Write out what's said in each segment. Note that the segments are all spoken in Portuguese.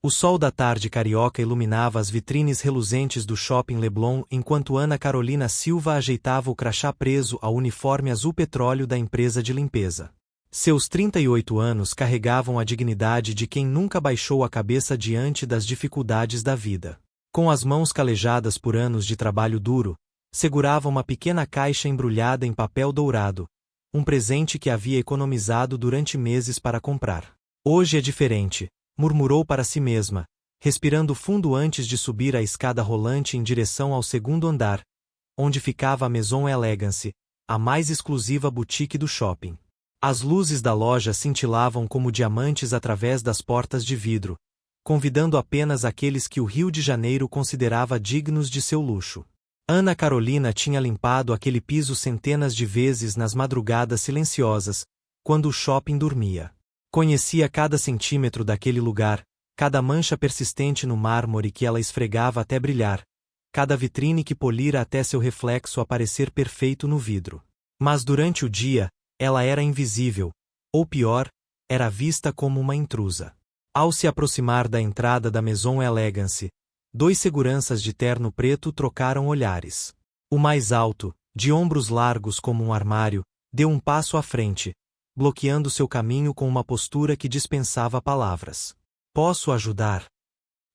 O sol da tarde carioca iluminava as vitrines reluzentes do Shopping Leblon enquanto Ana Carolina Silva ajeitava o crachá preso ao uniforme azul petróleo da empresa de limpeza. Seus 38 anos carregavam a dignidade de quem nunca baixou a cabeça diante das dificuldades da vida. Com as mãos calejadas por anos de trabalho duro, segurava uma pequena caixa embrulhada em papel dourado, um presente que havia economizado durante meses para comprar. Hoje é diferente, murmurou para si mesma, respirando fundo antes de subir a escada rolante em direção ao segundo andar, onde ficava a Maison Elegance, a mais exclusiva boutique do shopping. As luzes da loja cintilavam como diamantes através das portas de vidro, convidando apenas aqueles que o Rio de Janeiro considerava dignos de seu luxo. Ana Carolina tinha limpado aquele piso centenas de vezes nas madrugadas silenciosas, quando o shopping dormia. Conhecia cada centímetro daquele lugar, cada mancha persistente no mármore que ela esfregava até brilhar, cada vitrine que polira até seu reflexo aparecer perfeito no vidro. Mas durante o dia, ela era invisível, ou pior, era vista como uma intrusa. Ao se aproximar da entrada da Maison Elegance, 2 seguranças de terno preto trocaram olhares. O mais alto, de ombros largos como um armário, deu um passo à frente, bloqueando seu caminho com uma postura que dispensava palavras. "Posso ajudar?"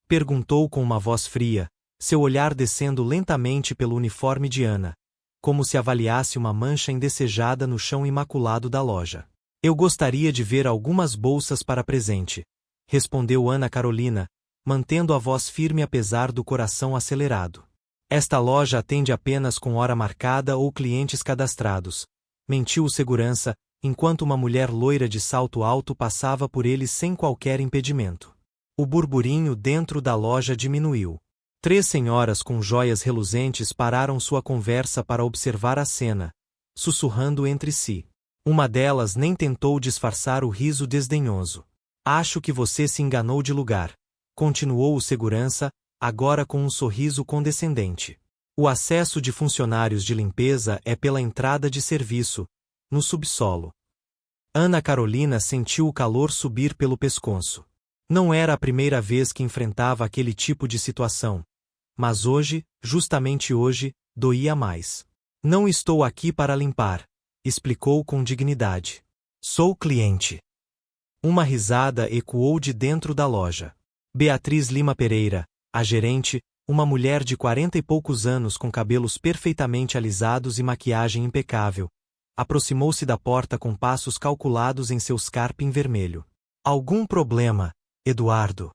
perguntou com uma voz fria, seu olhar descendo lentamente pelo uniforme de Ana, como se avaliasse uma mancha indesejada no chão imaculado da loja. "Eu gostaria de ver algumas bolsas para presente", respondeu Ana Carolina, mantendo a voz firme apesar do coração acelerado. "Esta loja atende apenas com hora marcada ou clientes cadastrados", mentiu o segurança, enquanto uma mulher loira de salto alto passava por eles sem qualquer impedimento. O burburinho dentro da loja diminuiu. 3 senhoras com joias reluzentes pararam sua conversa para observar a cena, sussurrando entre si. Uma delas nem tentou disfarçar o riso desdenhoso. "Acho que você se enganou de lugar", continuou o segurança, agora com um sorriso condescendente. "O acesso de funcionários de limpeza é pela entrada de serviço, no subsolo." Ana Carolina sentiu o calor subir pelo pescoço. Não era a primeira vez que enfrentava aquele tipo de situação. Mas hoje, justamente hoje, doía mais. "Não estou aqui para limpar", explicou com dignidade. "Sou cliente." Uma risada ecoou de dentro da loja. Beatriz Lima Pereira, a gerente, uma mulher de 40 e poucos anos com cabelos perfeitamente alisados e maquiagem impecável, aproximou-se da porta com passos calculados em seu scarpim vermelho. "Algum problema, Eduardo?"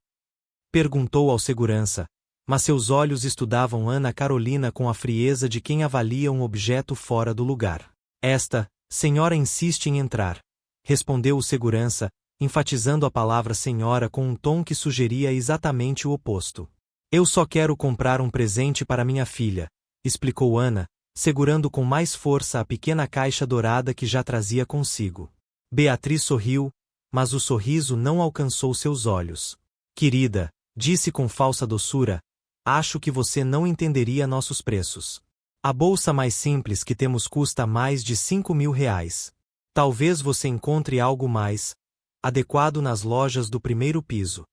perguntou ao segurança, mas seus olhos estudavam Ana Carolina com a frieza de quem avalia um objeto fora do lugar. "Esta senhora insiste em entrar", respondeu o segurança, enfatizando a palavra senhora com um tom que sugeria exatamente o oposto. "Eu só quero comprar um presente para minha filha", explicou Ana, segurando com mais força a pequena caixa dourada que já trazia consigo. Beatriz sorriu, mas o sorriso não alcançou seus olhos. "Querida", disse com falsa doçura, "acho que você não entenderia nossos preços. A bolsa mais simples que temos custa mais de R$ 5.000. Talvez você encontre algo mais adequado nas lojas do primeiro piso."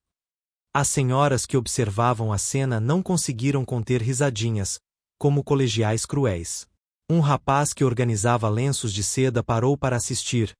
As senhoras que observavam a cena não conseguiram conter risadinhas, como colegiais cruéis. Um rapaz que organizava lenços de seda parou para assistir,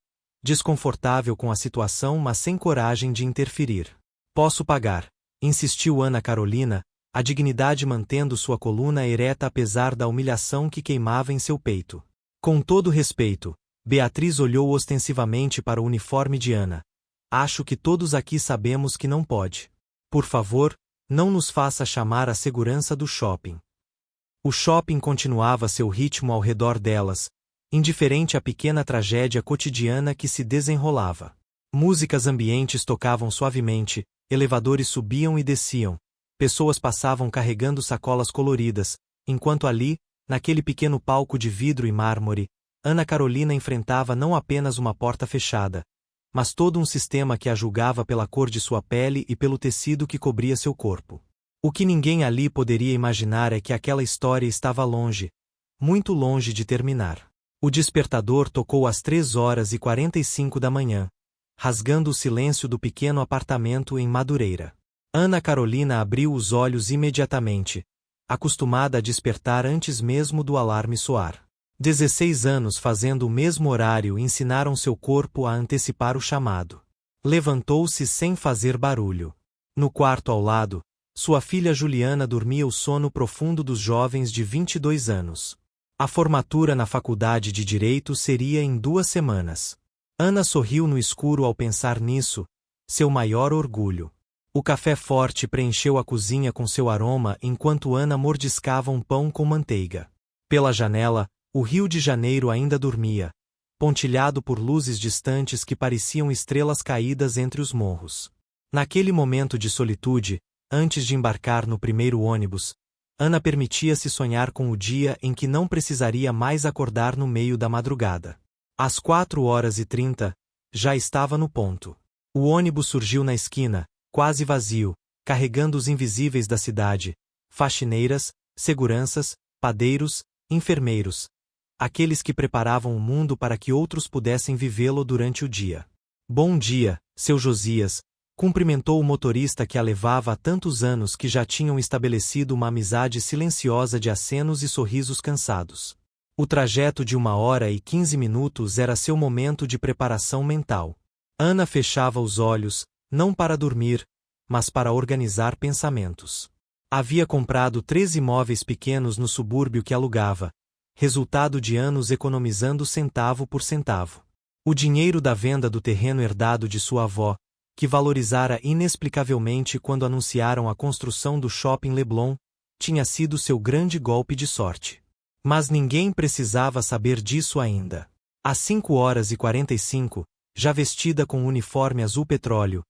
desconfortável com a situação mas sem coragem de interferir. "Posso pagar", insistiu Ana Carolina, a dignidade mantendo sua coluna ereta apesar da humilhação que queimava em seu peito. Com todo respeito, Beatriz olhou ostensivamente para o uniforme de Ana. "Acho que todos aqui sabemos que não pode. Por favor, não nos faça chamar a segurança do shopping." O shopping continuava seu ritmo ao redor delas, indiferente à pequena tragédia cotidiana que se desenrolava. Músicas ambientes tocavam suavemente, elevadores subiam e desciam, pessoas passavam carregando sacolas coloridas, enquanto ali, naquele pequeno palco de vidro e mármore, Ana Carolina enfrentava não apenas uma porta fechada, mas todo um sistema que a julgava pela cor de sua pele e pelo tecido que cobria seu corpo. O que ninguém ali poderia imaginar é que aquela história estava longe, muito longe de terminar. O despertador tocou às 3h45 da manhã, rasgando o silêncio do pequeno apartamento em Madureira. Ana Carolina abriu os olhos imediatamente, acostumada a despertar antes mesmo do alarme soar. 16 anos fazendo o mesmo horário ensinaram seu corpo a antecipar o chamado. Levantou-se sem fazer barulho. No quarto ao lado, sua filha Juliana dormia o sono profundo dos jovens de 22 anos. A formatura na faculdade de Direito seria em 2 semanas. Ana sorriu no escuro ao pensar nisso, seu maior orgulho. O café forte preencheu a cozinha com seu aroma enquanto Ana mordiscava um pão com manteiga. Pela janela, o Rio de Janeiro ainda dormia, pontilhado por luzes distantes que pareciam estrelas caídas entre os morros. Naquele momento de solitude, antes de embarcar no primeiro ônibus, Ana permitia-se sonhar com o dia em que não precisaria mais acordar no meio da madrugada. Às 4h30, já estava no ponto. O ônibus surgiu na esquina, quase vazio, carregando os invisíveis da cidade, faxineiras, seguranças, padeiros, enfermeiros. Aqueles que preparavam o mundo para que outros pudessem vivê-lo durante o dia. Bom dia, seu Josias, cumprimentou o motorista que a levava há tantos anos que já tinham estabelecido uma amizade silenciosa de acenos e sorrisos cansados. O trajeto de 1h15 era seu momento de preparação mental. Ana fechava os olhos, não para dormir, mas para organizar pensamentos. Havia comprado 3 imóveis pequenos no subúrbio que alugava, resultado de anos economizando centavo por centavo. O dinheiro da venda do terreno herdado de sua avó, que valorizara inexplicavelmente quando anunciaram a construção do Shopping Leblon, tinha sido seu grande golpe de sorte. Mas ninguém precisava saber disso ainda. Às 5h45, já vestida com o uniforme azul petróleo,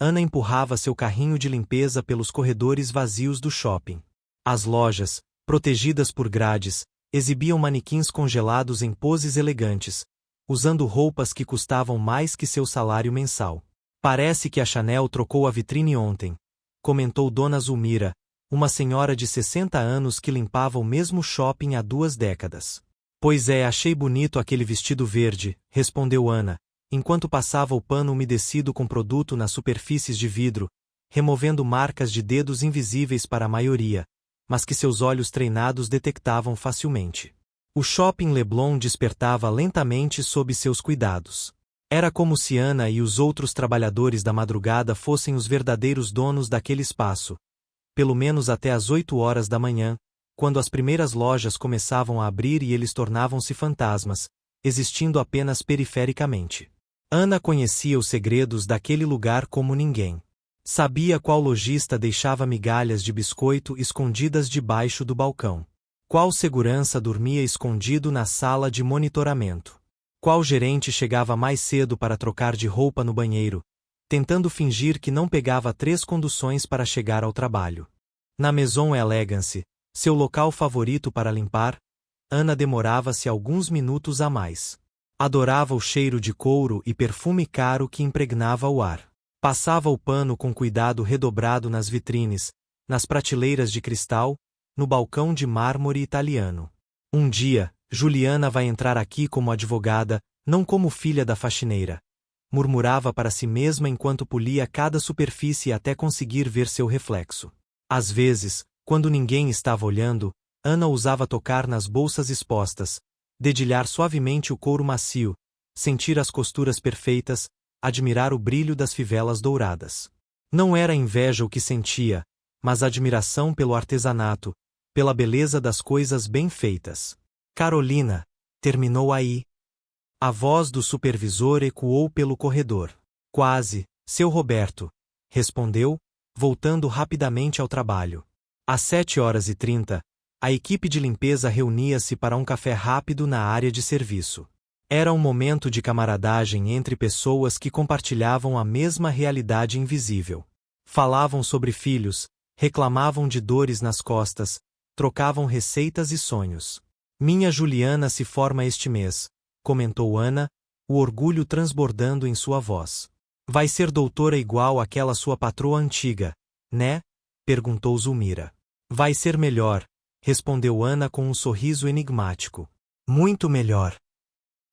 Ana empurrava seu carrinho de limpeza pelos corredores vazios do shopping. As lojas, protegidas por grades, exibiam manequins congelados em poses elegantes, usando roupas que custavam mais que seu salário mensal. Parece que a Chanel trocou a vitrine ontem, comentou Dona Zulmira, uma senhora de 60 anos que limpava o mesmo shopping há 2 décadas. Pois é, achei bonito aquele vestido verde, respondeu Ana, enquanto passava o pano umedecido com produto nas superfícies de vidro, removendo marcas de dedos invisíveis para a maioria, mas que seus olhos treinados detectavam facilmente. O Shopping Leblon despertava lentamente sob seus cuidados. Era como se Ana e os outros trabalhadores da madrugada fossem os verdadeiros donos daquele espaço, pelo menos até às 8h da manhã, quando as primeiras lojas começavam a abrir e eles tornavam-se fantasmas, existindo apenas perifericamente. Ana conhecia os segredos daquele lugar como ninguém. Sabia qual lojista deixava migalhas de biscoito escondidas debaixo do balcão. Qual segurança dormia escondido na sala de monitoramento. Qual gerente chegava mais cedo para trocar de roupa no banheiro, tentando fingir que não pegava 3 conduções para chegar ao trabalho. Na Maison Elegance, seu local favorito para limpar, Ana demorava-se alguns minutos a mais. Adorava o cheiro de couro e perfume caro que impregnava o ar. Passava o pano com cuidado redobrado nas vitrines, nas prateleiras de cristal, no balcão de mármore italiano. Um dia, Juliana vai entrar aqui como advogada, não como filha da faxineira. Murmurava para si mesma enquanto polia cada superfície até conseguir ver seu reflexo. Às vezes, quando ninguém estava olhando, Ana ousava tocar nas bolsas expostas, dedilhar suavemente o couro macio, sentir as costuras perfeitas, admirar o brilho das fivelas douradas. Não era inveja o que sentia, mas admiração pelo artesanato, pela beleza das coisas bem feitas. Carolina, terminou aí. A voz do supervisor ecoou pelo corredor. Quase, seu Roberto, respondeu, voltando rapidamente ao trabalho. Às 7h30, a equipe de limpeza reunia-se para um café rápido na área de serviço. Era um momento de camaradagem entre pessoas que compartilhavam a mesma realidade invisível. Falavam sobre filhos, reclamavam de dores nas costas, trocavam receitas e sonhos. Minha Juliana se forma este mês, comentou Ana, o orgulho transbordando em sua voz. Vai ser doutora igual àquela sua patroa antiga, né? Perguntou Zulmira. Vai ser melhor, respondeu Ana com um sorriso enigmático. Muito melhor.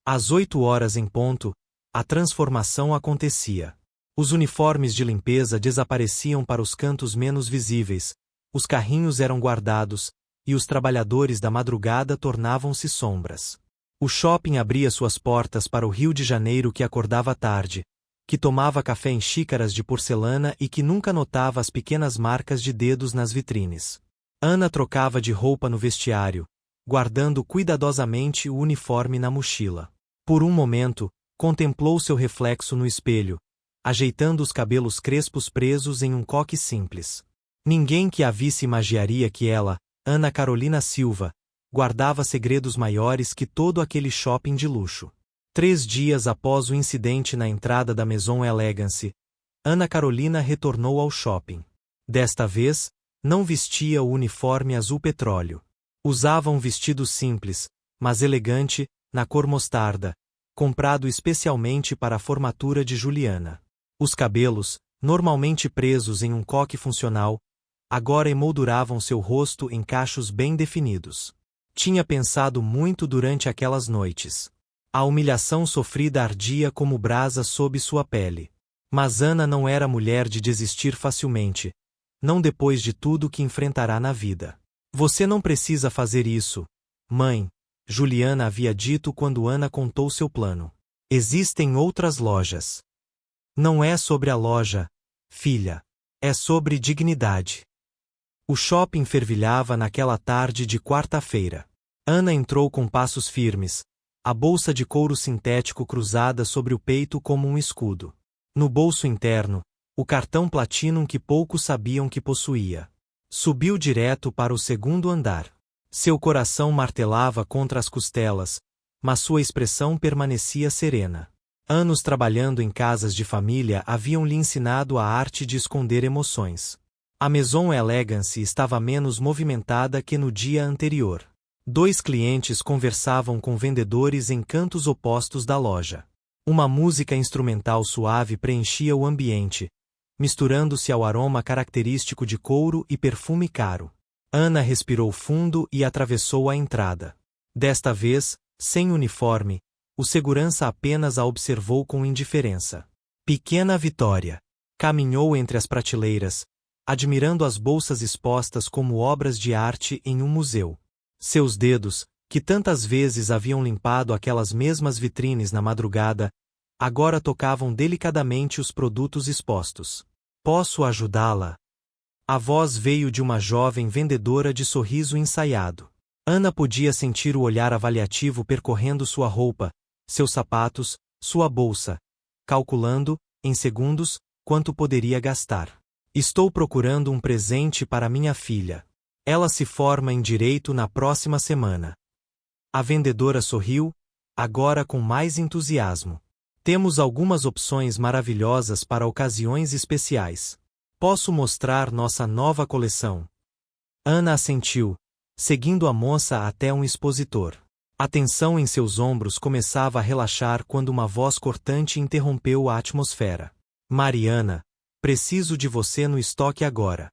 Às 8h em ponto, a transformação acontecia. Os uniformes de limpeza desapareciam para os cantos menos visíveis, os carrinhos eram guardados, e os trabalhadores da madrugada tornavam-se sombras. O shopping abria suas portas para o Rio de Janeiro que acordava tarde, que tomava café em xícaras de porcelana e que nunca notava as pequenas marcas de dedos nas vitrines. Ana trocava de roupa no vestiário, guardando cuidadosamente o uniforme na mochila. Por um momento, contemplou seu reflexo no espelho, ajeitando os cabelos crespos presos em um coque simples. Ninguém que a visse imaginaria que ela, Ana Carolina Silva, guardava segredos maiores que todo aquele shopping de luxo. 3 dias após o incidente na entrada da Maison Elegance, Ana Carolina retornou ao shopping. Desta vez, não vestia o uniforme azul petróleo. Usava um vestido simples, mas elegante, na cor mostarda, comprado especialmente para a formatura de Juliana. Os cabelos, normalmente presos em um coque funcional, agora emolduravam seu rosto em cachos bem definidos. Tinha pensado muito durante aquelas noites. A humilhação sofrida ardia como brasa sob sua pele. Mas Ana não era mulher de desistir facilmente, não depois de tudo que enfrentará na vida. Você não precisa fazer isso, mãe, Juliana havia dito quando Ana contou seu plano. Existem outras lojas. Não é sobre a loja, filha. É sobre dignidade. O shopping fervilhava naquela tarde de quarta-feira. Ana entrou com passos firmes, a bolsa de couro sintético cruzada sobre o peito como um escudo. No bolso interno, o cartão Platinum que poucos sabiam que possuía. Subiu direto para o 2º andar. Seu coração martelava contra as costelas, mas sua expressão permanecia serena. Anos trabalhando em casas de família haviam lhe ensinado a arte de esconder emoções. A Maison Elegance estava menos movimentada que no dia anterior. 2 clientes conversavam com vendedores em cantos opostos da loja. Uma música instrumental suave preenchia o ambiente, misturando-se ao aroma característico de couro e perfume caro. Ana respirou fundo e atravessou a entrada. Desta vez, sem uniforme, o segurança apenas a observou com indiferença. Pequena vitória. Caminhou entre as prateleiras, admirando as bolsas expostas como obras de arte em um museu. Seus dedos, que tantas vezes haviam limpado aquelas mesmas vitrines na madrugada, agora tocavam delicadamente os produtos expostos. Posso ajudá-la? A voz veio de uma jovem vendedora de sorriso ensaiado. Ana podia sentir o olhar avaliativo percorrendo sua roupa, seus sapatos, sua bolsa, calculando, em segundos, quanto poderia gastar. Estou procurando um presente para minha filha. Ela se forma em direito na próxima semana. A vendedora sorriu, agora com mais entusiasmo. Temos algumas opções maravilhosas para ocasiões especiais. Posso mostrar nossa nova coleção? Ana assentiu, seguindo a moça até um expositor. A tensão em seus ombros começava a relaxar quando uma voz cortante interrompeu a atmosfera. Mariana, preciso de você no estoque agora.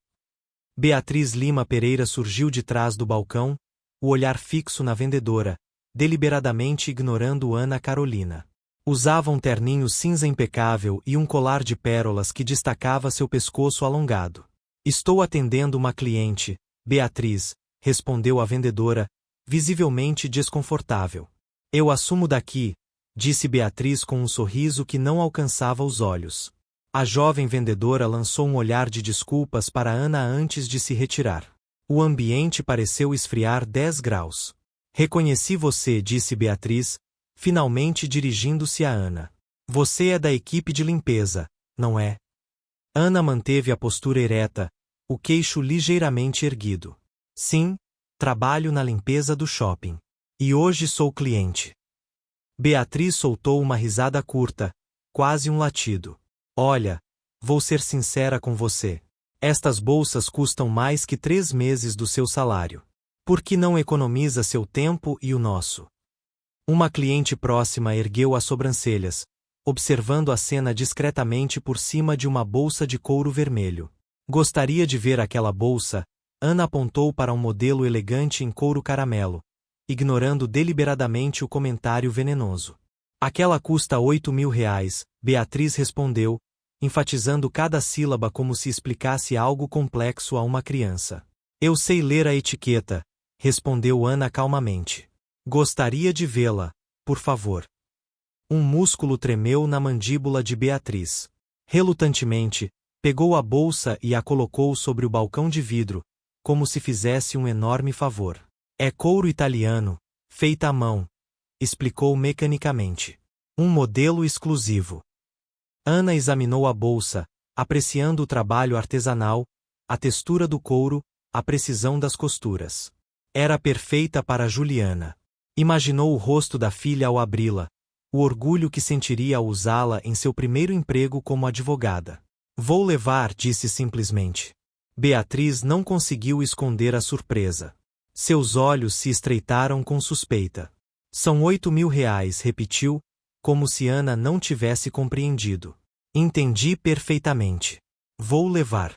Beatriz Lima Pereira surgiu de trás do balcão, o olhar fixo na vendedora, deliberadamente ignorando Ana Carolina. Usava um terninho cinza impecável e um colar de pérolas que destacava seu pescoço alongado. Estou atendendo uma cliente, Beatriz, respondeu a vendedora, visivelmente desconfortável. Eu assumo daqui, disse Beatriz com um sorriso que não alcançava os olhos. A jovem vendedora lançou um olhar de desculpas para Ana antes de se retirar. O ambiente pareceu esfriar 10 graus. Reconheci você, disse Beatriz, finalmente dirigindo-se a Ana. Você é da equipe de limpeza, não é? Ana manteve a postura ereta, o queixo ligeiramente erguido. Sim, trabalho na limpeza do shopping. E hoje sou cliente. Beatriz soltou uma risada curta, quase um latido. Olha, vou ser sincera com você. Estas bolsas custam mais que 3 meses do seu salário. Por que não economiza seu tempo e o nosso? Uma cliente próxima ergueu as sobrancelhas, observando a cena discretamente por cima de uma bolsa de couro vermelho. Gostaria de ver aquela bolsa? Ana apontou para um modelo elegante em couro caramelo, ignorando deliberadamente o comentário venenoso. Aquela custa R$ 8.000, Beatriz respondeu, enfatizando cada sílaba como se explicasse algo complexo a uma criança. Eu sei ler a etiqueta, respondeu Ana calmamente. Gostaria de vê-la, por favor. Um músculo tremeu na mandíbula de Beatriz. Relutantemente, pegou a bolsa e a colocou sobre o balcão de vidro, como se fizesse um enorme favor. É couro italiano, feita à mão, explicou mecanicamente. Um modelo exclusivo. Ana examinou a bolsa, apreciando o trabalho artesanal, a textura do couro, a precisão das costuras. Era perfeita para Juliana. Imaginou o rosto da filha ao abri-la, o orgulho que sentiria ao usá-la em seu primeiro emprego como advogada. Vou levar, disse simplesmente. Beatriz não conseguiu esconder a surpresa. Seus olhos se estreitaram com suspeita. São 8.000 reais, repetiu, como se Ana não tivesse compreendido. Entendi perfeitamente. Vou levar.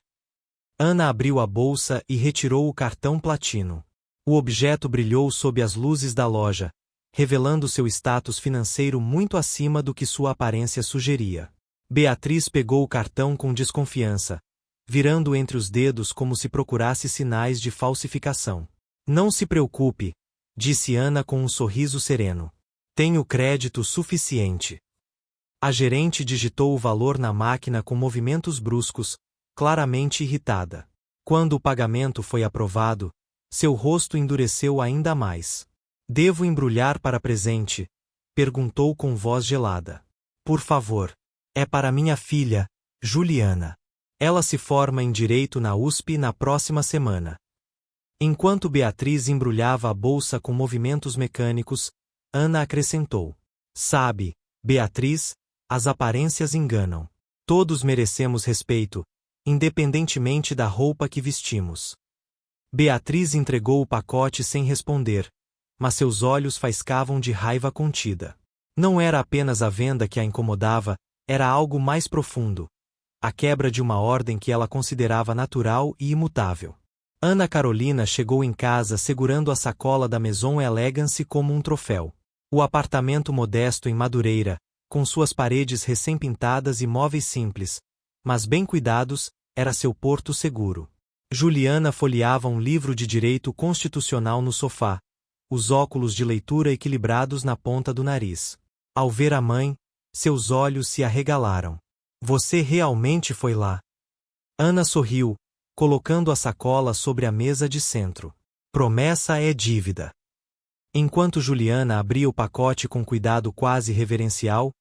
Ana abriu a bolsa e retirou o cartão platino. O objeto brilhou sob as luzes da loja, revelando seu status financeiro muito acima do que sua aparência sugeria. Beatriz pegou o cartão com desconfiança, virando entre os dedos como se procurasse sinais de falsificação. Não se preocupe, disse Ana com um sorriso sereno. Tenho crédito suficiente. A gerente digitou o valor na máquina com movimentos bruscos, claramente irritada. Quando o pagamento foi aprovado, seu rosto endureceu ainda mais. Devo embrulhar para presente? Perguntou com voz gelada. Por favor. É para minha filha, Juliana. Ela se forma em Direito na USP na próxima semana. Enquanto Beatriz embrulhava a bolsa com movimentos mecânicos, Ana acrescentou. Sabe, Beatriz, as aparências enganam. Todos merecemos respeito, independentemente da roupa que vestimos. Beatriz entregou o pacote sem responder, mas seus olhos faiscavam de raiva contida. Não era apenas a venda que a incomodava, era algo mais profundo. A quebra de uma ordem que ela considerava natural e imutável. Ana Carolina chegou em casa segurando a sacola da Maison Elegance como um troféu. O apartamento modesto em Madureira, com suas paredes recém-pintadas e móveis simples, mas bem cuidados, era seu porto seguro. Juliana folheava um livro de direito constitucional no sofá, os óculos de leitura equilibrados na ponta do nariz. Ao ver a mãe, seus olhos se arregalaram. Você realmente foi lá? Ana sorriu, colocando a sacola sobre a mesa de centro. Promessa é dívida. Enquanto Juliana abria o pacote com cuidado quase reverencial,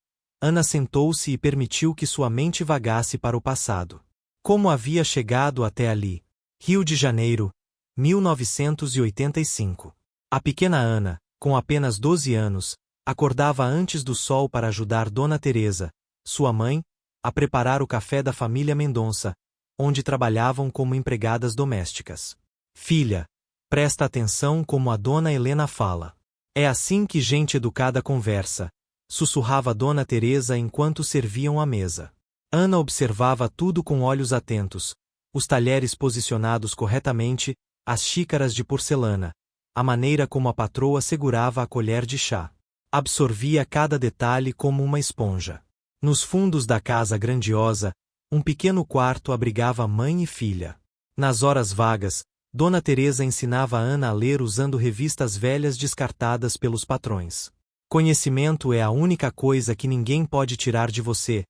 Ana sentou-se e permitiu que sua mente vagasse para o passado. Como havia chegado até ali? Rio de Janeiro, 1985. A pequena Ana, com apenas 12 anos, acordava antes do sol para ajudar Dona Teresa, sua mãe, a preparar o café da família Mendonça, onde trabalhavam como empregadas domésticas. Filha, presta atenção como a Dona Helena fala. É assim que gente educada conversa, sussurrava Dona Teresa enquanto serviam a mesa. Ana observava tudo com olhos atentos, os talheres posicionados corretamente, as xícaras de porcelana, a maneira como a patroa segurava a colher de chá. Absorvia cada detalhe como uma esponja. Nos fundos da casa grandiosa, um pequeno quarto abrigava mãe e filha. Nas horas vagas, Dona Teresa ensinava a Ana a ler usando revistas velhas descartadas pelos patrões. Conhecimento é a única coisa que ninguém pode tirar de você,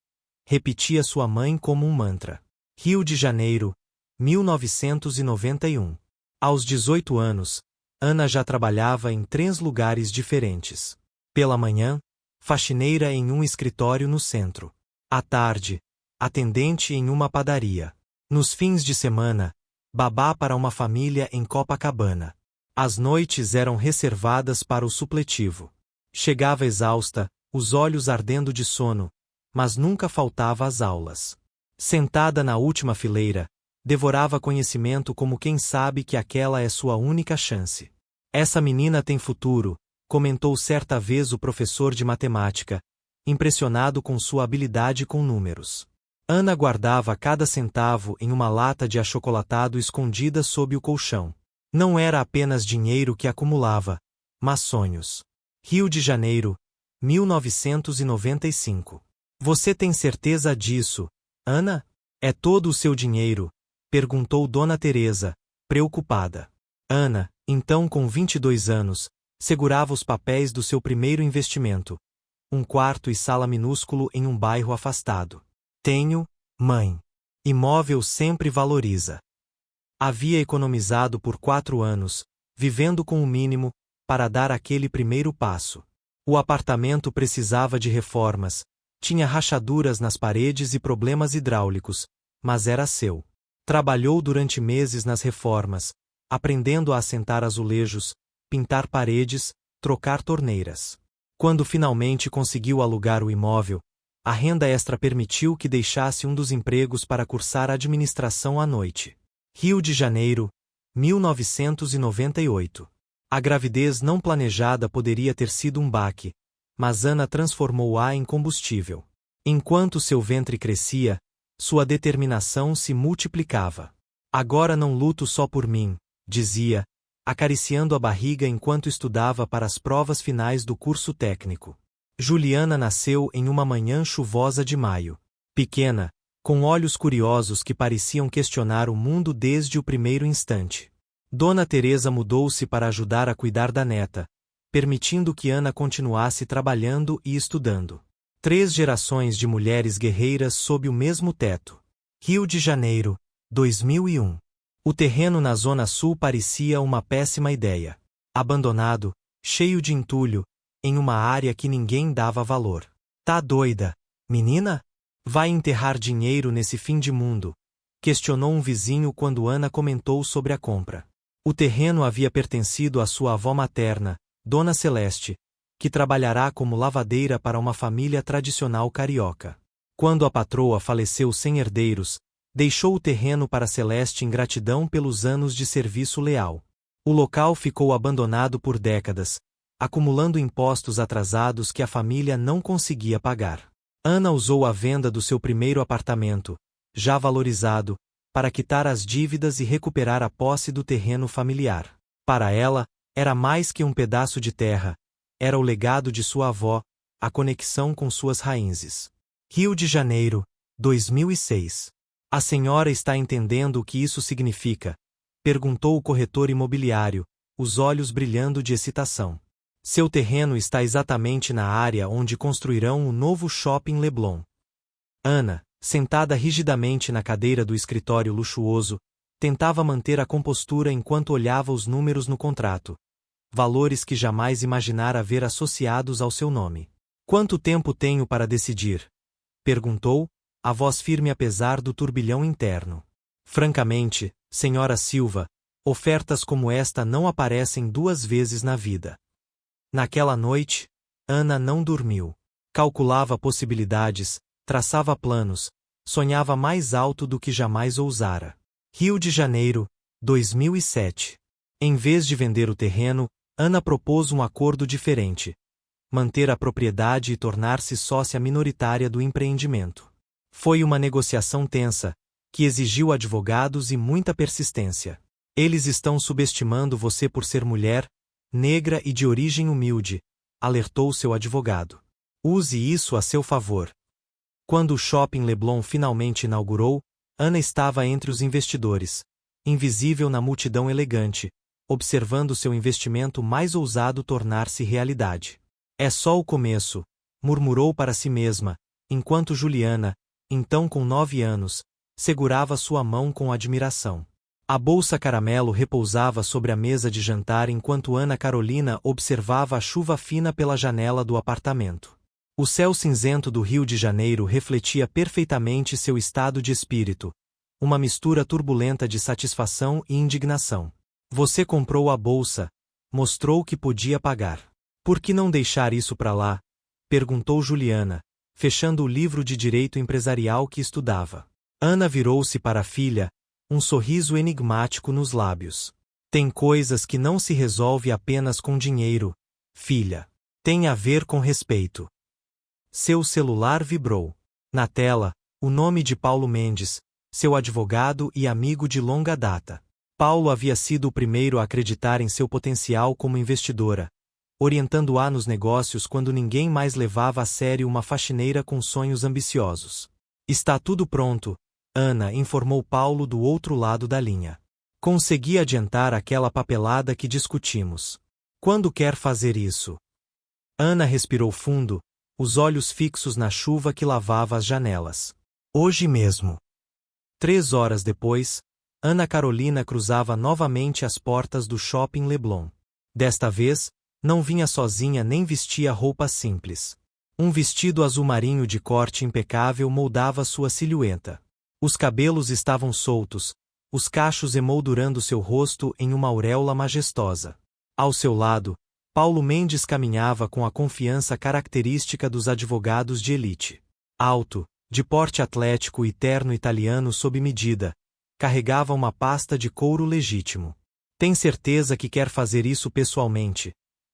repetia sua mãe como um mantra. Rio de Janeiro, 1991. Aos 18 anos, Ana já trabalhava em 3 lugares diferentes. Pela manhã, faxineira em um escritório no centro. À tarde, atendente em uma padaria. Nos fins de semana, babá para uma família em Copacabana. As noites eram reservadas para o supletivo. Chegava exausta, os olhos ardendo de sono, mas nunca faltava às aulas. Sentada na última fileira, devorava conhecimento como quem sabe que aquela é sua única chance. Essa menina tem futuro, comentou certa vez o professor de matemática, impressionado com sua habilidade com números. Ana guardava cada centavo em uma lata de achocolatado escondida sob o colchão. Não era apenas dinheiro que acumulava, mas sonhos. Rio de Janeiro, 1995. Você tem certeza disso? Ana? É todo o seu dinheiro? Perguntou Dona Teresa, preocupada. Ana, então com 22 anos, segurava os papéis do seu primeiro investimento. Um quarto e sala minúsculo em um bairro afastado. Tenho, mãe. Imóvel sempre valoriza. Havia economizado por 4 anos, vivendo com o mínimo, para dar aquele primeiro passo. O apartamento precisava de reformas, tinha rachaduras nas paredes e problemas hidráulicos, mas era seu. Trabalhou durante meses nas reformas, aprendendo a assentar azulejos, pintar paredes, trocar torneiras. Quando finalmente conseguiu alugar o imóvel, a renda extra permitiu que deixasse um dos empregos para cursar administração à noite. Rio de Janeiro, 1998. A gravidez não planejada poderia ter sido um baque, mas Ana transformou-a em combustível. Enquanto seu ventre crescia, sua determinação se multiplicava. Agora não luto só por mim, dizia, acariciando a barriga enquanto estudava para as provas finais do curso técnico. Juliana nasceu em uma manhã chuvosa de maio. Pequena, com olhos curiosos que pareciam questionar o mundo desde o primeiro instante. Dona Teresa mudou-se para ajudar a cuidar da neta, permitindo que Ana continuasse trabalhando e estudando. 3 gerações de mulheres guerreiras sob o mesmo teto. Rio de Janeiro, 2001. O terreno na Zona Sul parecia uma péssima ideia. Abandonado, cheio de entulho, em uma área que ninguém dava valor. Tá doida, menina? Vai enterrar dinheiro nesse fim de mundo? Questionou um vizinho quando Ana comentou sobre a compra. O terreno havia pertencido à sua avó materna, Dona Celeste, que trabalhará como lavadeira para uma família tradicional carioca. Quando a patroa faleceu sem herdeiros, deixou o terreno para Celeste em gratidão pelos anos de serviço leal. O local ficou abandonado por décadas, acumulando impostos atrasados que a família não conseguia pagar. Ana usou a venda do seu primeiro apartamento, já valorizado, para quitar as dívidas e recuperar a posse do terreno familiar. Para ela, era mais que um pedaço de terra, era o legado de sua avó, a conexão com suas raízes. Rio de Janeiro, 2006. A senhora está entendendo o que isso significa? Perguntou o corretor imobiliário, os olhos brilhando de excitação. Seu terreno está exatamente na área onde construirão o novo Shopping Leblon. Ana, sentada rigidamente na cadeira do escritório luxuoso, tentava manter a compostura enquanto olhava os números no contrato. Valores que jamais imaginara ver associados ao seu nome. Quanto tempo tenho para decidir? Perguntou, a voz firme apesar do turbilhão interno. Francamente, senhora Silva, ofertas como esta não aparecem 2 vezes na vida. Naquela noite, Ana não dormiu. Calculava possibilidades, traçava planos, sonhava mais alto do que jamais ousara. Rio de Janeiro, 2007. Em vez de vender o terreno, Ana propôs um acordo diferente. Manter a propriedade e tornar-se sócia minoritária do empreendimento. Foi uma negociação tensa, que exigiu advogados e muita persistência. Eles estão subestimando você por ser mulher, negra e de origem humilde, alertou seu advogado. Use isso a seu favor. Quando o Shopping Leblon finalmente inaugurou, Ana estava entre os investidores, invisível na multidão elegante, observando seu investimento mais ousado tornar-se realidade. É só o começo, murmurou para si mesma, enquanto Juliana, então com 9 anos, segurava sua mão com admiração. A bolsa caramelo repousava sobre a mesa de jantar enquanto Ana Carolina observava a chuva fina pela janela do apartamento. O céu cinzento do Rio de Janeiro refletia perfeitamente seu estado de espírito, uma mistura turbulenta de satisfação e indignação. Você comprou a bolsa, mostrou que podia pagar. Por que não deixar isso para lá? Perguntou Juliana, fechando o livro de direito empresarial que estudava. Ana virou-se para a filha, um sorriso enigmático nos lábios. Tem coisas que não se resolve apenas com dinheiro, filha. Tem a ver com respeito. Seu celular vibrou. Na tela, o nome de Paulo Mendes, seu advogado e amigo de longa data. Paulo havia sido o primeiro a acreditar em seu potencial como investidora, orientando-a nos negócios quando ninguém mais levava a sério uma faxineira com sonhos ambiciosos. Está tudo pronto, Ana, informou Paulo do outro lado da linha. Consegui adiantar aquela papelada que discutimos. Quando quer fazer isso? Ana respirou fundo, os olhos fixos na chuva que lavava as janelas. Hoje mesmo. 3 horas depois, Ana Carolina cruzava novamente as portas do Shopping Leblon. Desta vez, não vinha sozinha nem vestia roupa simples. Um vestido azul marinho de corte impecável moldava sua silhueta. Os cabelos estavam soltos, os cachos emoldurando seu rosto em uma auréola majestosa. Ao seu lado, Paulo Mendes caminhava com a confiança característica dos advogados de elite. Alto, de porte atlético e terno italiano sob medida, carregava uma pasta de couro legítimo. Tem certeza que quer fazer isso pessoalmente?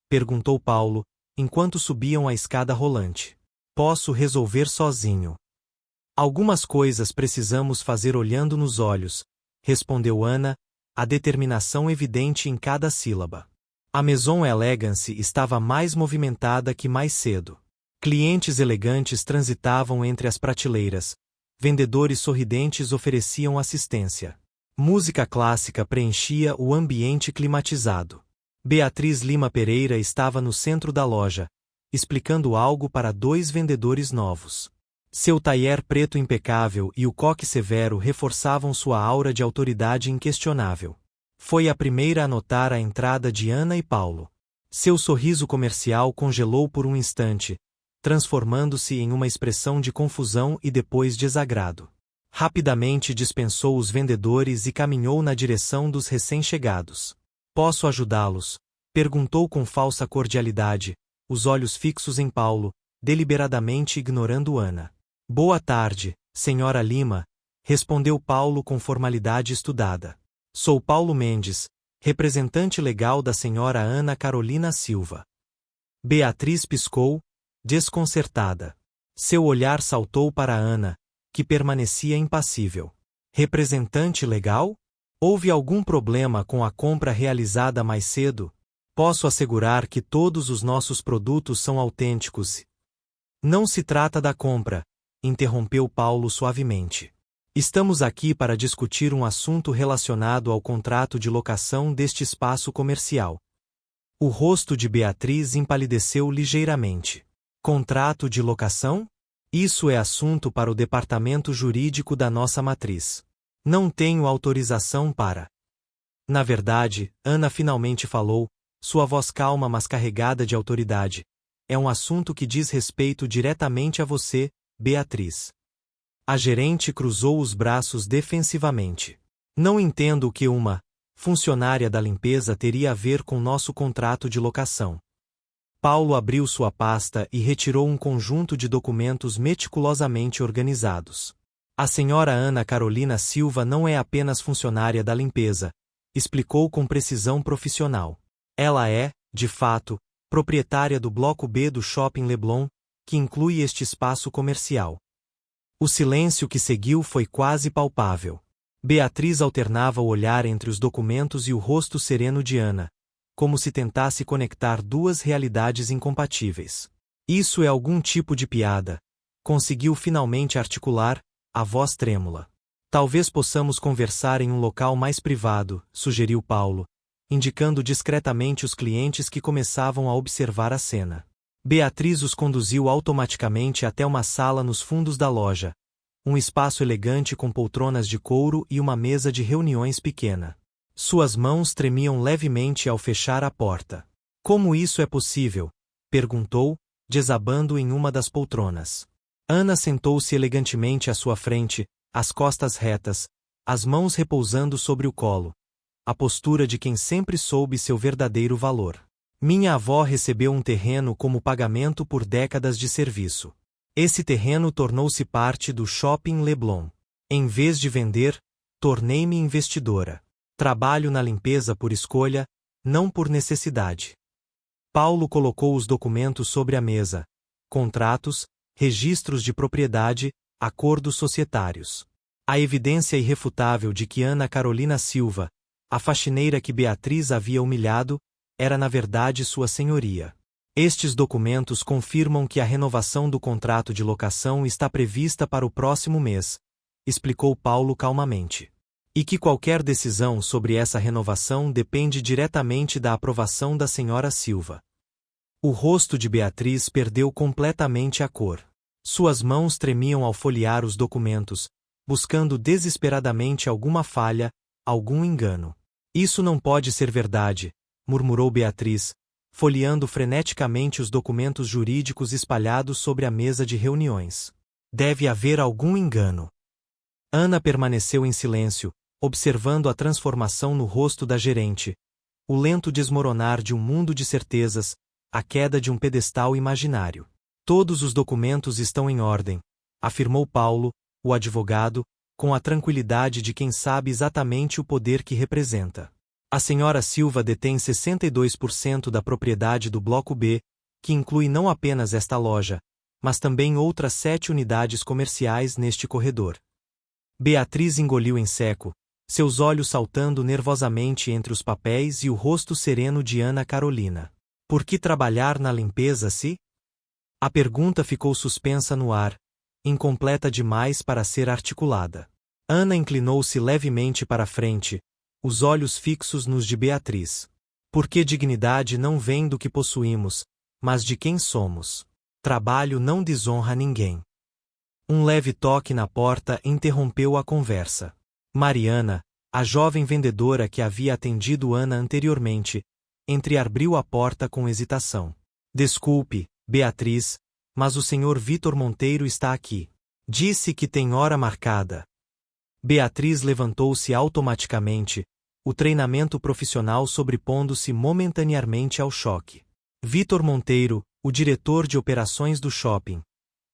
Perguntou Paulo, enquanto subiam a escada rolante. Posso resolver sozinho. Algumas coisas precisamos fazer olhando nos olhos, respondeu Ana, a determinação evidente em cada sílaba. A Maison Elegance estava mais movimentada que mais cedo. Clientes elegantes transitavam entre as prateleiras, vendedores sorridentes ofereciam assistência. Música clássica preenchia o ambiente climatizado. Beatriz Lima Pereira estava no centro da loja, explicando algo para 2 vendedores novos. Seu tailleur preto impecável e o coque severo reforçavam sua aura de autoridade inquestionável. Foi a primeira a notar a entrada de Ana e Paulo. Seu sorriso comercial congelou por um instante, transformando-se em uma expressão de confusão e depois desagrado. Rapidamente dispensou os vendedores e caminhou na direção dos recém-chegados. Posso ajudá-los? Perguntou com falsa cordialidade, os olhos fixos em Paulo, deliberadamente ignorando Ana. Boa tarde, senhora Lima, respondeu Paulo com formalidade estudada. Sou Paulo Mendes, representante legal da senhora Ana Carolina Silva. Beatriz piscou, desconcertada. Seu olhar saltou para Ana, que permanecia impassível. Representante legal? Houve algum problema com a compra realizada mais cedo? Posso assegurar que todos os nossos produtos são autênticos. Não se trata da compra, interrompeu Paulo suavemente. Estamos aqui para discutir um assunto relacionado ao contrato de locação deste espaço comercial. O rosto de Beatriz empalideceu ligeiramente. Contrato de locação? Isso é assunto para o departamento jurídico da nossa matriz. Não tenho autorização para. Na verdade, Ana finalmente falou, sua voz calma mas carregada de autoridade. É um assunto que diz respeito diretamente a você, Beatriz. A gerente cruzou os braços defensivamente. Não entendo o que uma funcionária da limpeza teria a ver com nosso contrato de locação. Paulo abriu sua pasta e retirou um conjunto de documentos meticulosamente organizados. A senhora Ana Carolina Silva não é apenas funcionária da limpeza, explicou com precisão profissional. Ela é, de fato, proprietária do Bloco B do Shopping Leblon, que inclui este espaço comercial. O silêncio que seguiu foi quase palpável. Beatriz alternava o olhar entre os documentos e o rosto sereno de Ana, como se tentasse conectar 2 realidades incompatíveis. Isso é algum tipo de piada, conseguiu finalmente articular, a voz trêmula. Talvez possamos conversar em um local mais privado, sugeriu Paulo, indicando discretamente os clientes que começavam a observar a cena. Beatriz os conduziu automaticamente até uma sala nos fundos da loja, um espaço elegante com poltronas de couro e uma mesa de reuniões pequena. Suas mãos tremiam levemente ao fechar a porta. Como isso é possível? Perguntou, desabando em uma das poltronas. Ana sentou-se elegantemente à sua frente, as costas retas, as mãos repousando sobre o colo. A postura de quem sempre soube seu verdadeiro valor. Minha avó recebeu um terreno como pagamento por décadas de serviço. Esse terreno tornou-se parte do Shopping Leblon. Em vez de vender, tornei-me investidora. Trabalho na limpeza por escolha, não por necessidade. Paulo colocou os documentos sobre a mesa. Contratos, registros de propriedade, acordos societários. A evidência irrefutável de que Ana Carolina Silva, a faxineira que Beatriz havia humilhado, era na verdade sua senhoria. Estes documentos confirmam que a renovação do contrato de locação está prevista para o próximo mês, explicou Paulo calmamente. E que qualquer decisão sobre essa renovação depende diretamente da aprovação da senhora Silva. O rosto de Beatriz perdeu completamente a cor. Suas mãos tremiam ao folhear os documentos, buscando desesperadamente alguma falha, algum engano. Isso não pode ser verdade, murmurou Beatriz, folheando freneticamente os documentos jurídicos espalhados sobre a mesa de reuniões. Deve haver algum engano. Ana permaneceu em silêncio, observando a transformação no rosto da gerente, o lento desmoronar de um mundo de certezas, a queda de um pedestal imaginário. Todos os documentos estão em ordem, afirmou Paulo, o advogado, com a tranquilidade de quem sabe exatamente o poder que representa. A senhora Silva detém 62% da propriedade do Bloco B, que inclui não apenas esta loja, mas também outras 7 unidades comerciais neste corredor. Beatriz engoliu em seco, seus olhos saltando nervosamente entre os papéis e o rosto sereno de Ana Carolina. Por que trabalhar na limpeza se? A pergunta ficou suspensa no ar, incompleta demais para ser articulada. Ana inclinou-se levemente para a frente, os olhos fixos nos de Beatriz. Porque dignidade não vem do que possuímos, mas de quem somos. Trabalho não desonra ninguém. Um leve toque na porta interrompeu a conversa. Mariana, a jovem vendedora que havia atendido Ana anteriormente, entreabriu a porta com hesitação. Desculpe, Beatriz, mas o senhor Vitor Monteiro está aqui. Disse que tem hora marcada. Beatriz levantou-se automaticamente, o treinamento profissional sobrepondo-se momentaneamente ao choque. Vitor Monteiro, o diretor de operações do shopping,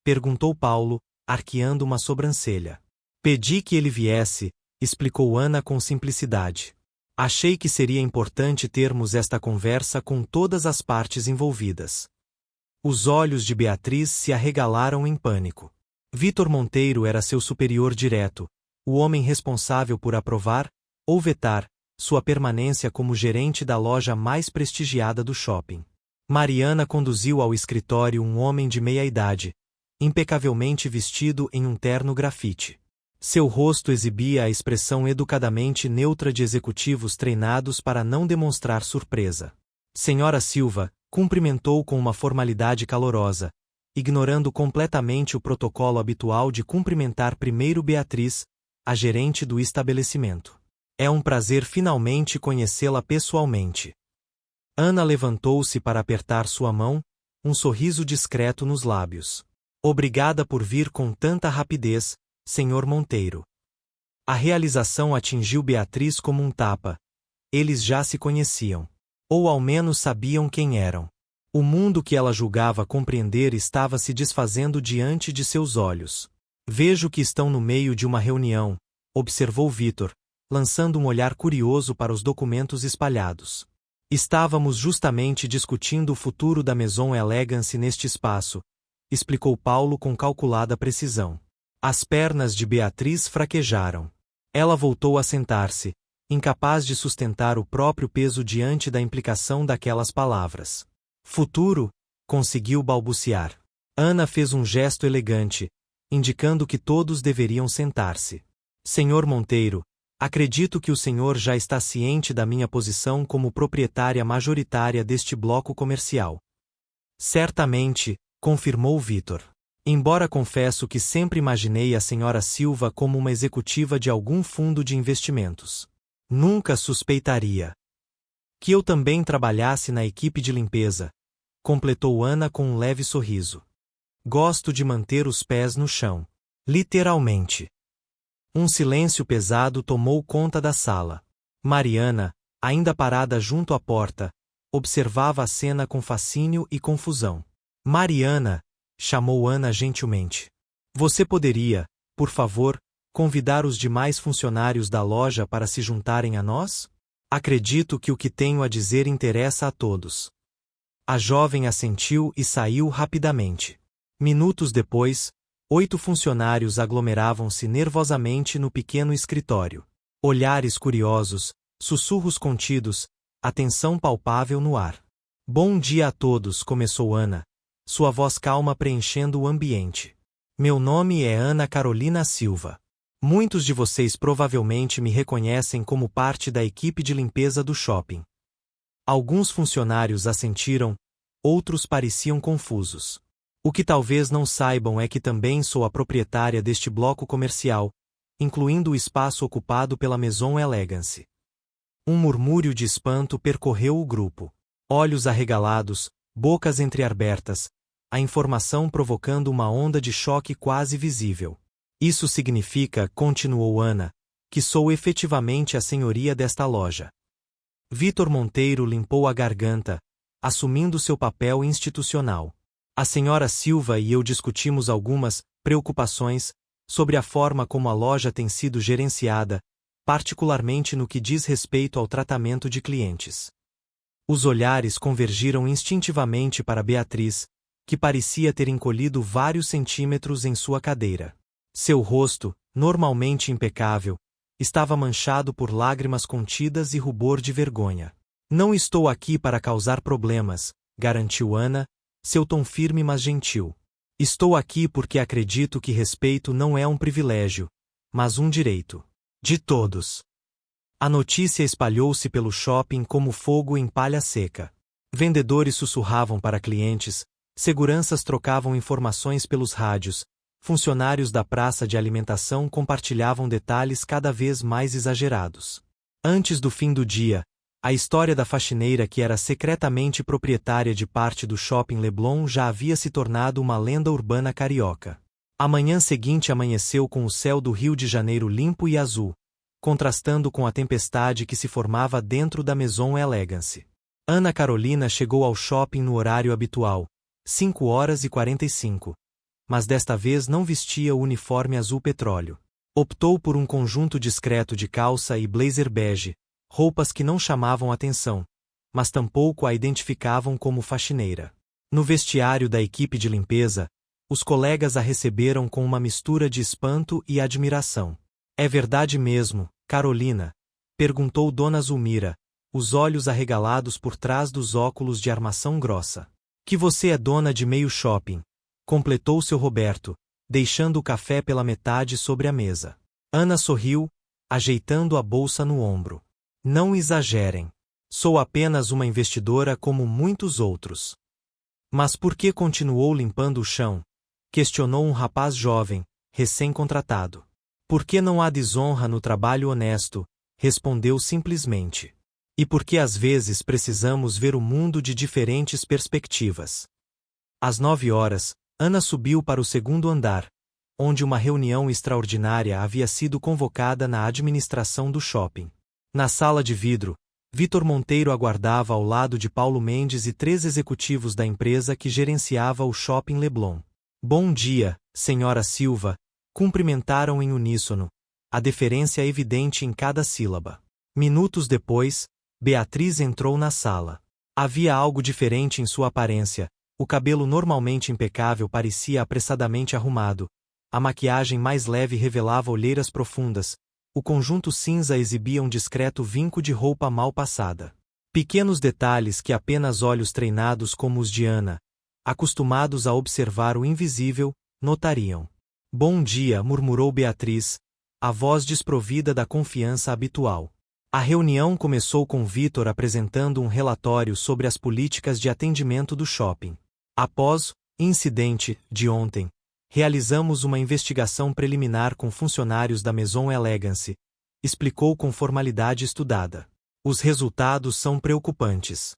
perguntou Paulo, arqueando uma sobrancelha. Pedi que ele viesse, explicou Ana com simplicidade. Achei que seria importante termos esta conversa com todas as partes envolvidas. Os olhos de Beatriz se arregalaram em pânico. Vitor Monteiro era seu superior direto, o homem responsável por aprovar, ou vetar, sua permanência como gerente da loja mais prestigiada do shopping. Mariana conduziu ao escritório um homem de meia-idade, impecavelmente vestido em um terno grafite. Seu rosto exibia a expressão educadamente neutra de executivos treinados para não demonstrar surpresa. Senhora Silva, cumprimentou com uma formalidade calorosa, ignorando completamente o protocolo habitual de cumprimentar primeiro Beatriz, a gerente do estabelecimento. É um prazer finalmente conhecê-la pessoalmente. Ana levantou-se para apertar sua mão, um sorriso discreto nos lábios. Obrigada por vir com tanta rapidez, senhor Monteiro. A realização atingiu Beatriz como um tapa. Eles já se conheciam. Ou ao menos sabiam quem eram. O mundo que ela julgava compreender estava se desfazendo diante de seus olhos. Vejo que estão no meio de uma reunião, observou Vitor, lançando um olhar curioso para os documentos espalhados. Estávamos justamente discutindo o futuro da Maison Elegance neste espaço, explicou Paulo com calculada precisão. As pernas de Beatriz fraquejaram. Ela voltou a sentar-se, incapaz de sustentar o próprio peso diante da implicação daquelas palavras. Futuro? Conseguiu balbuciar. Ana fez um gesto elegante, indicando que todos deveriam sentar-se. Senhor Monteiro, acredito que o senhor já está ciente da minha posição como proprietária majoritária deste bloco comercial. Certamente, confirmou Vitor. Embora confesso que sempre imaginei a senhora Silva como uma executiva de algum fundo de investimentos. Nunca suspeitaria que eu também trabalhasse na equipe de limpeza, completou Ana com um leve sorriso. Gosto de manter os pés no chão. Literalmente. Um silêncio pesado tomou conta da sala. Mariana, ainda parada junto à porta, observava a cena com fascínio e confusão. Mariana, chamou Ana gentilmente. Você poderia, por favor, convidar os demais funcionários da loja para se juntarem a nós? Acredito que o que tenho a dizer interessa a todos. A jovem assentiu e saiu rapidamente. Minutos depois, 8 funcionários aglomeravam-se nervosamente no pequeno escritório. Olhares curiosos, sussurros contidos, atenção palpável no ar. Bom dia a todos, começou Ana, sua voz calma preenchendo o ambiente. Meu nome é Ana Carolina Silva. Muitos de vocês provavelmente me reconhecem como parte da equipe de limpeza do shopping. Alguns funcionários assentiram, outros pareciam confusos. O que talvez não saibam é que também sou a proprietária deste bloco comercial, incluindo o espaço ocupado pela Maison Elegance. Um murmúrio de espanto percorreu o grupo. Olhos arregalados, bocas entreabertas, a informação provocando uma onda de choque quase visível. Isso significa, continuou Ana, que sou efetivamente a senhoria desta loja. Vitor Monteiro limpou a garganta, assumindo seu papel institucional. A senhora Silva e eu discutimos algumas preocupações sobre a forma como a loja tem sido gerenciada, particularmente no que diz respeito ao tratamento de clientes. Os olhares convergiram instintivamente para Beatriz, que parecia ter encolhido vários centímetros em sua cadeira. Seu rosto, normalmente impecável, estava manchado por lágrimas contidas e rubor de vergonha. Não estou aqui para causar problemas, garantiu Ana, seu tom firme mas gentil. Estou aqui porque acredito que respeito não é um privilégio, mas um direito. De todos. A notícia espalhou-se pelo shopping como fogo em palha seca. Vendedores sussurravam para clientes, seguranças trocavam informações pelos rádios, funcionários da praça de alimentação compartilhavam detalhes cada vez mais exagerados. Antes do fim do dia, a história da faxineira que era secretamente proprietária de parte do shopping Leblon já havia se tornado uma lenda urbana carioca. A manhã seguinte amanheceu com o céu do Rio de Janeiro limpo e azul, contrastando com a tempestade que se formava dentro da Maison Elegance. Ana Carolina chegou ao shopping no horário habitual, 5h45. Mas desta vez não vestia o uniforme azul petróleo. Optou por um conjunto discreto de calça e blazer bege, roupas que não chamavam atenção, mas tampouco a identificavam como faxineira. No vestiário da equipe de limpeza, os colegas a receberam com uma mistura de espanto e admiração. É verdade mesmo, Carolina? Perguntou Dona Zulmira, os olhos arregalados por trás dos óculos de armação grossa. Que você é dona de meio shopping, completou seu Roberto, deixando o café pela metade sobre a mesa. Ana sorriu, ajeitando a bolsa no ombro. Não exagerem. Sou apenas uma investidora como muitos outros. Mas por que continuou limpando o chão? Questionou um rapaz jovem, recém-contratado. Por que não há desonra no trabalho honesto? Respondeu simplesmente. E porque às vezes precisamos ver o mundo de diferentes perspectivas. Às 9h, Ana subiu para o segundo andar, onde uma reunião extraordinária havia sido convocada na administração do shopping. Na sala de vidro, Vitor Monteiro aguardava ao lado de Paulo Mendes e 3 executivos da empresa que gerenciava o shopping Leblon. Bom dia, senhora Silva, cumprimentaram em uníssono, a deferência evidente em cada sílaba. Minutos depois, Beatriz entrou na sala. Havia algo diferente em sua aparência. O cabelo normalmente impecável parecia apressadamente arrumado, a maquiagem mais leve revelava olheiras profundas, o conjunto cinza exibia um discreto vinco de roupa mal passada. Pequenos detalhes que apenas olhos treinados como os de Ana, acostumados a observar o invisível, notariam. Bom dia, murmurou Beatriz, a voz desprovida da confiança habitual. A reunião começou com Vitor apresentando um relatório sobre as políticas de atendimento do shopping. Após o incidente de ontem, realizamos uma investigação preliminar com funcionários da Maison Elegance, explicou com formalidade estudada. Os resultados são preocupantes.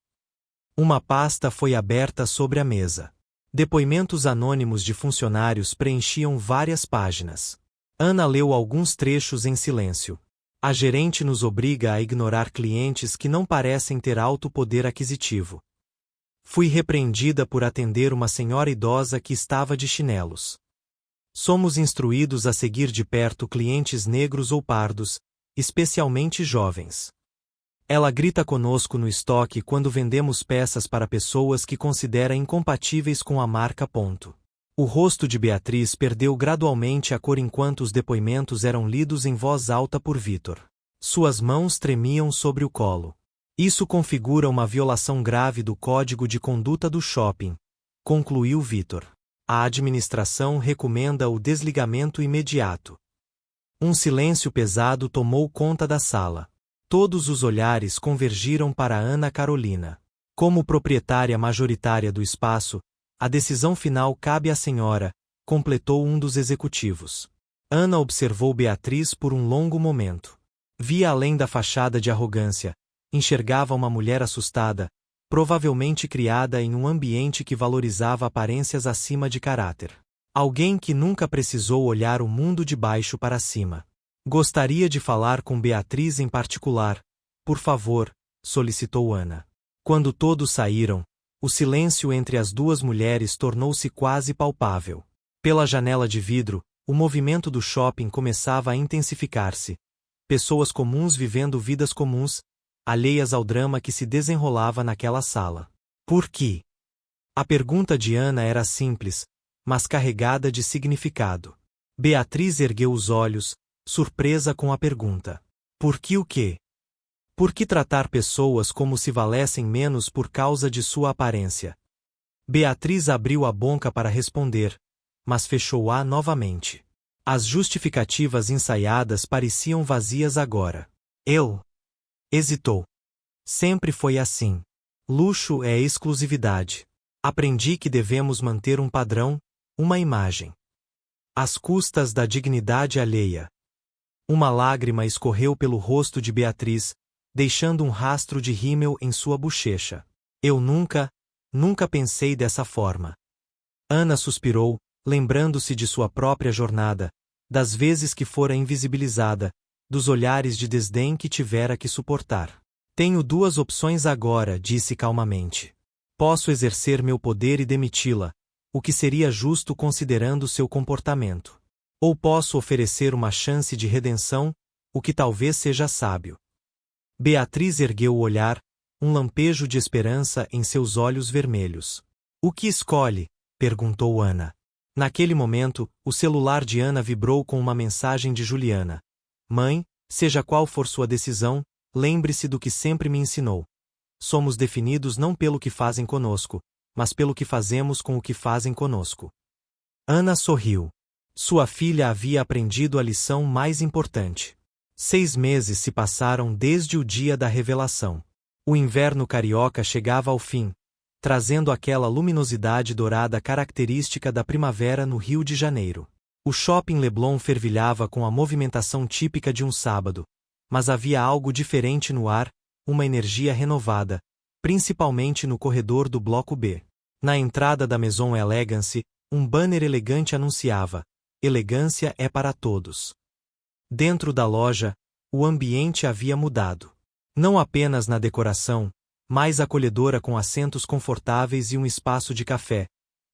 Uma pasta foi aberta sobre a mesa. Depoimentos anônimos de funcionários preenchiam várias páginas. Ana leu alguns trechos em silêncio. A gerente nos obriga a ignorar clientes que não parecem ter alto poder aquisitivo. Fui repreendida por atender uma senhora idosa que estava de chinelos. Somos instruídos a seguir de perto clientes negros ou pardos, especialmente jovens. Ela grita conosco no estoque quando vendemos peças para pessoas que considera incompatíveis com a marca. O rosto de Beatriz perdeu gradualmente a cor enquanto os depoimentos eram lidos em voz alta por Vitor. Suas mãos tremiam sobre o colo. Isso configura uma violação grave do Código de Conduta do Shopping, concluiu Vitor. A administração recomenda o desligamento imediato. Um silêncio pesado tomou conta da sala. Todos os olhares convergiram para Ana Carolina. Como proprietária majoritária do espaço, a decisão final cabe à senhora, completou um dos executivos. Ana observou Beatriz por um longo momento. Via além da fachada de arrogância, enxergava uma mulher assustada, provavelmente criada em um ambiente que valorizava aparências acima de caráter. Alguém que nunca precisou olhar o mundo de baixo para cima. Gostaria de falar com Beatriz em particular, por favor, solicitou Ana. Quando todos saíram, o silêncio entre as duas mulheres tornou-se quase palpável. Pela janela de vidro, o movimento do shopping começava a intensificar-se. Pessoas comuns vivendo vidas comuns, alheias ao drama que se desenrolava naquela sala. Por quê? A pergunta de Ana era simples, mas carregada de significado. Beatriz ergueu os olhos, surpresa com a pergunta. Por que o quê? Por que tratar pessoas como se valessem menos por causa de sua aparência? Beatriz abriu a boca para responder, mas fechou-a novamente. As justificativas ensaiadas pareciam vazias agora. Hesitou. Sempre foi assim. Luxo é exclusividade. Aprendi que devemos manter um padrão, uma imagem. Às custas da dignidade alheia. Uma lágrima escorreu pelo rosto de Beatriz, deixando um rastro de rímel em sua bochecha. Eu nunca pensei dessa forma. Ana suspirou, lembrando-se de sua própria jornada, das vezes que fora invisibilizada, dos olhares de desdém que tivera que suportar. Tenho duas opções agora, disse calmamente. Posso exercer meu poder e demiti-la, o que seria justo considerando seu comportamento. Ou posso oferecer uma chance de redenção, o que talvez seja sábio. Beatriz ergueu o olhar, um lampejo de esperança em seus olhos vermelhos. O que escolhe? Perguntou Ana. Naquele momento, o celular de Ana vibrou com uma mensagem de Juliana. Mãe, seja qual for sua decisão, lembre-se do que sempre me ensinou. Somos definidos não pelo que fazem conosco, mas pelo que fazemos com o que fazem conosco. Ana sorriu. Sua filha havia aprendido a lição mais importante. 6 meses se passaram desde o dia da revelação. O inverno carioca chegava ao fim, trazendo aquela luminosidade dourada característica da primavera no Rio de Janeiro. O shopping Leblon fervilhava com a movimentação típica de um sábado, mas havia algo diferente no ar, uma energia renovada, principalmente no corredor do Bloco B. Na entrada da Maison Elegance, um banner elegante anunciava: Elegância é para todos. Dentro da loja, o ambiente havia mudado. Não apenas na decoração, mais acolhedora com assentos confortáveis e um espaço de café,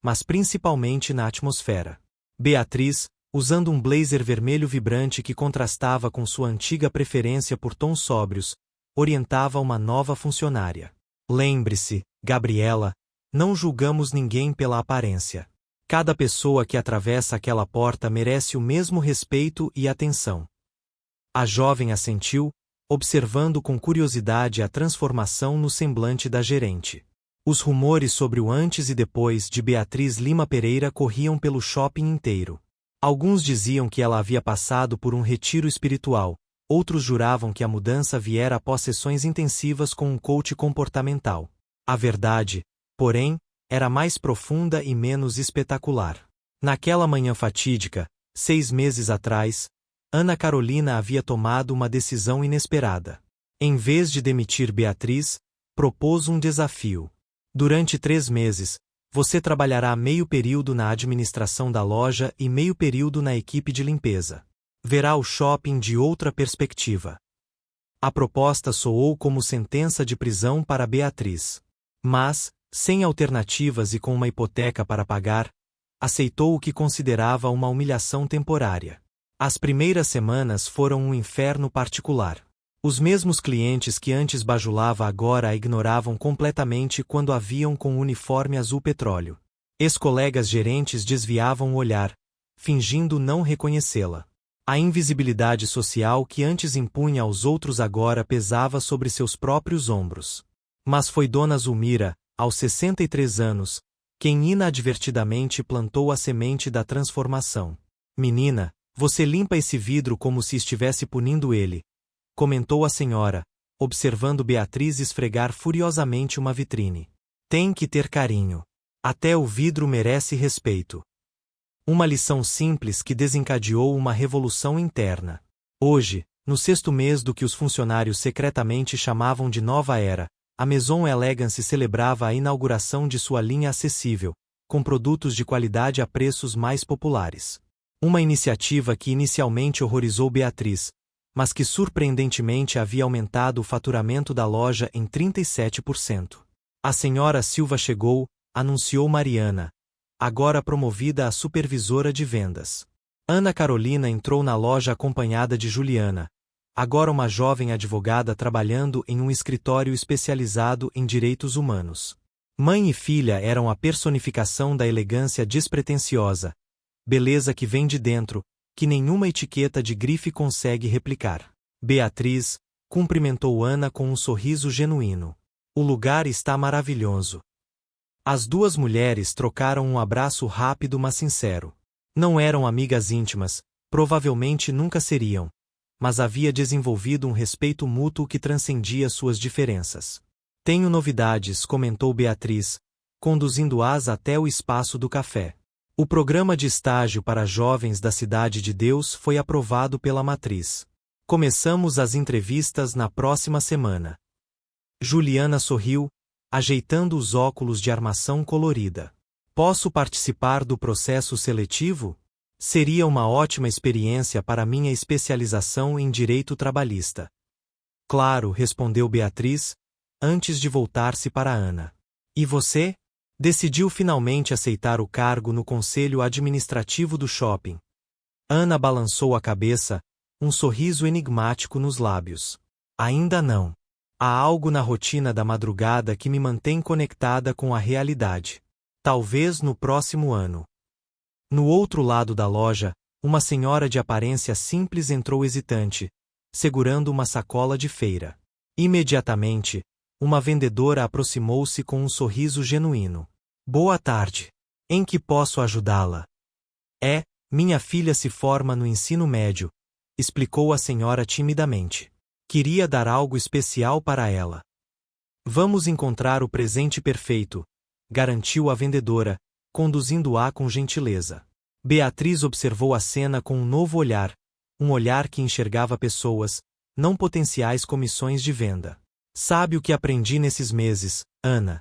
mas principalmente na atmosfera. Beatriz, usando um blazer vermelho vibrante que contrastava com sua antiga preferência por tons sóbrios, orientava uma nova funcionária. Lembre-se, Gabriela, não julgamos ninguém pela aparência. Cada pessoa que atravessa aquela porta merece o mesmo respeito e atenção. A jovem assentiu, observando com curiosidade a transformação no semblante da gerente. Os rumores sobre o antes e depois de Beatriz Lima Pereira corriam pelo shopping inteiro. Alguns diziam que ela havia passado por um retiro espiritual, outros juravam que a mudança viera após sessões intensivas com um coach comportamental. A verdade, porém, era mais profunda e menos espetacular. Naquela manhã fatídica, 6 meses atrás, Ana Carolina havia tomado uma decisão inesperada. Em vez de demitir Beatriz, propôs um desafio. Durante 3 meses, você trabalhará meio período na administração da loja e meio período na equipe de limpeza. Verá o shopping de outra perspectiva. A proposta soou como sentença de prisão para Beatriz. Mas, sem alternativas e com uma hipoteca para pagar, aceitou o que considerava uma humilhação temporária. As primeiras semanas foram um inferno particular. Os mesmos clientes que antes bajulava agora a ignoravam completamente quando a viam com o uniforme azul petróleo. Ex-colegas gerentes desviavam o olhar, fingindo não reconhecê-la. A invisibilidade social que antes impunha aos outros agora pesava sobre seus próprios ombros. Mas foi Dona Zulmira, aos 63 anos, quem inadvertidamente plantou a semente da transformação. Menina, você limpa esse vidro como se estivesse punindo ele, comentou a senhora, observando Beatriz esfregar furiosamente uma vitrine. Tem que ter carinho. Até o vidro merece respeito. Uma lição simples que desencadeou uma revolução interna. Hoje, no sexto mês do que os funcionários secretamente chamavam de Nova Era, a Maison Elegance celebrava a inauguração de sua linha acessível, com produtos de qualidade a preços mais populares. Uma iniciativa que inicialmente horrorizou Beatriz, mas que surpreendentemente havia aumentado o faturamento da loja em 37%. A senhora Silva chegou, anunciou Mariana, agora promovida a supervisora de vendas. Ana Carolina entrou na loja acompanhada de Juliana, agora uma jovem advogada trabalhando em um escritório especializado em direitos humanos. Mãe e filha eram a personificação da elegância despretensiosa, beleza que vem de dentro, que nenhuma etiqueta de grife consegue replicar. Beatriz cumprimentou Ana com um sorriso genuíno. O lugar está maravilhoso. As duas mulheres trocaram um abraço rápido mas sincero. Não eram amigas íntimas, provavelmente nunca seriam, mas havia desenvolvido um respeito mútuo que transcendia suas diferenças. Tenho novidades, comentou Beatriz, conduzindo-as até o espaço do café. O programa de estágio para jovens da Cidade de Deus foi aprovado pela matriz. Começamos as entrevistas na próxima semana. Juliana sorriu, ajeitando os óculos de armação colorida. Posso participar do processo seletivo? Seria uma ótima experiência para minha especialização em direito trabalhista. Claro, respondeu Beatriz, antes de voltar-se para Ana. E você? Decidiu finalmente aceitar o cargo no conselho administrativo do shopping. Ana balançou a cabeça, um sorriso enigmático nos lábios. Ainda não. Há algo na rotina da madrugada que me mantém conectada com a realidade. Talvez no próximo ano. No outro lado da loja, uma senhora de aparência simples entrou hesitante, segurando uma sacola de feira. Imediatamente, uma vendedora aproximou-se com um sorriso genuíno. Boa tarde. Em que posso ajudá-la? Minha filha se forma no ensino médio, explicou a senhora timidamente. Queria dar algo especial para ela. Vamos encontrar o presente perfeito, garantiu a vendedora, conduzindo-a com gentileza. Beatriz observou a cena com um novo olhar, um olhar que enxergava pessoas, não potenciais comissões de venda. Sabe o que aprendi nesses meses, Ana?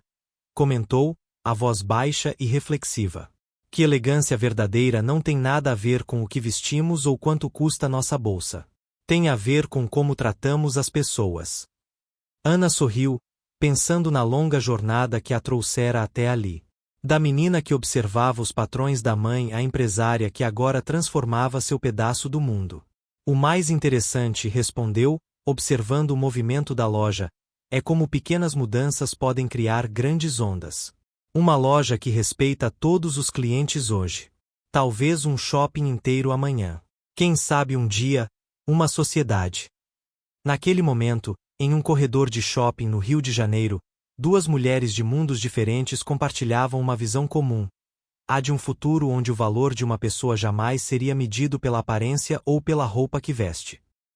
Comentou, a voz baixa e reflexiva. Que elegância verdadeira não tem nada a ver com o que vestimos ou quanto custa nossa bolsa. Tem a ver com como tratamos as pessoas. Ana sorriu, pensando na longa jornada que a trouxera até ali. Da menina que observava os patrões da mãe à empresária que agora transformava seu pedaço do mundo. O mais interessante, respondeu, observando o movimento da loja, é como pequenas mudanças podem criar grandes ondas. Uma loja que respeita todos os clientes hoje. Talvez um shopping inteiro amanhã. Quem sabe um dia, uma sociedade. Naquele momento, em um corredor de shopping no Rio de Janeiro, duas mulheres de mundos diferentes compartilhavam uma visão comum. A de um futuro onde o valor de uma pessoa jamais seria medido pela aparência ou pela roupa que veste.